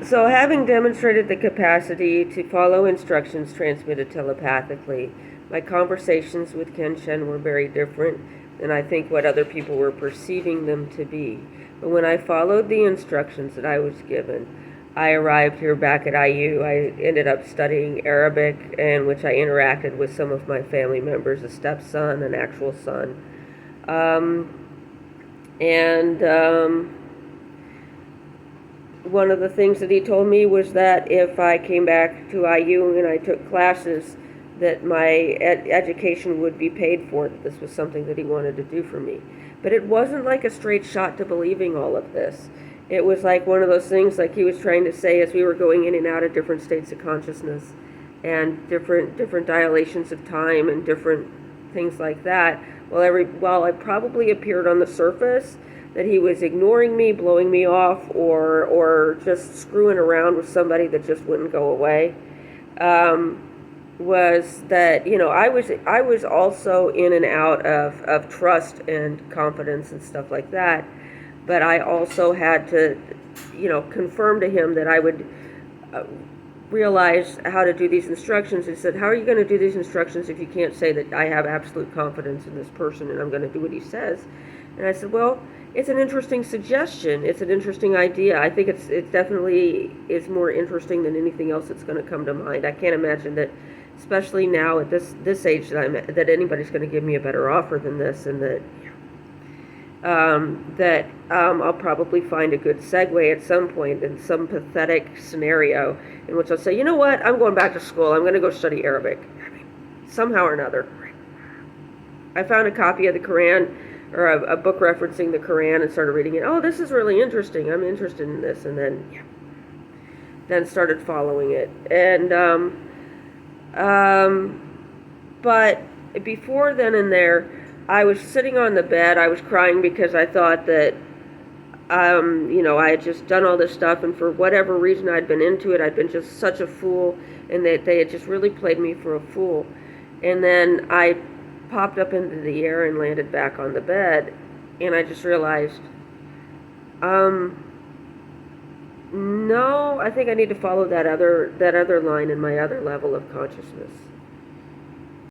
So having demonstrated the capacity to follow instructions transmitted telepathically, my conversations with Ken Shen were very different than I think what other people were perceiving them to be. But when I followed the instructions that I was given, I arrived here back at IU. I ended up studying Arabic, in which I interacted with some of my family members, a stepson, an actual son. One of the things that he told me was that if I came back to IU and I took classes, that my education would be paid for, that this was something that he wanted to do for me. But it wasn't like a straight shot to believing all of this. It was like one of those things like he was trying to say as we were going in and out of different states of consciousness and different dilations of time and different things like that. While I probably appeared on the surface, that he was ignoring me, blowing me off, or just screwing around with somebody that just wouldn't go away, was that, I was also in and out of trust and confidence and stuff like that, but I also had to, confirm to him that I would realize how to do these instructions. He said, how are you going to do these instructions if you can't say that I have absolute confidence in this person and I'm going to do what he says? And I said, well, it's an interesting suggestion. It's an interesting idea. I think it definitely is more interesting than anything else that's going to come to mind. I can't imagine that, especially now at this age that I'm at, that anybody's going to give me a better offer than this, and that I'll probably find a good segue at some point in some pathetic scenario in which I'll say, you know what, I'm going back to school. I'm going to go study Arabic. Somehow or another. I found a copy of the Quran, or a book referencing the Quran, and started reading it. Oh, this is really interesting. I'm interested in this. And then started following it. And but before then and there, I was sitting on the bed. I was crying because I thought that I had just done all this stuff, and for whatever reason I'd been into it. I'd been just such a fool, and that they had just really played me for a fool. And then I popped up into the air and landed back on the bed, and I just realized, no, I think I need to follow that other line in my other level of consciousness.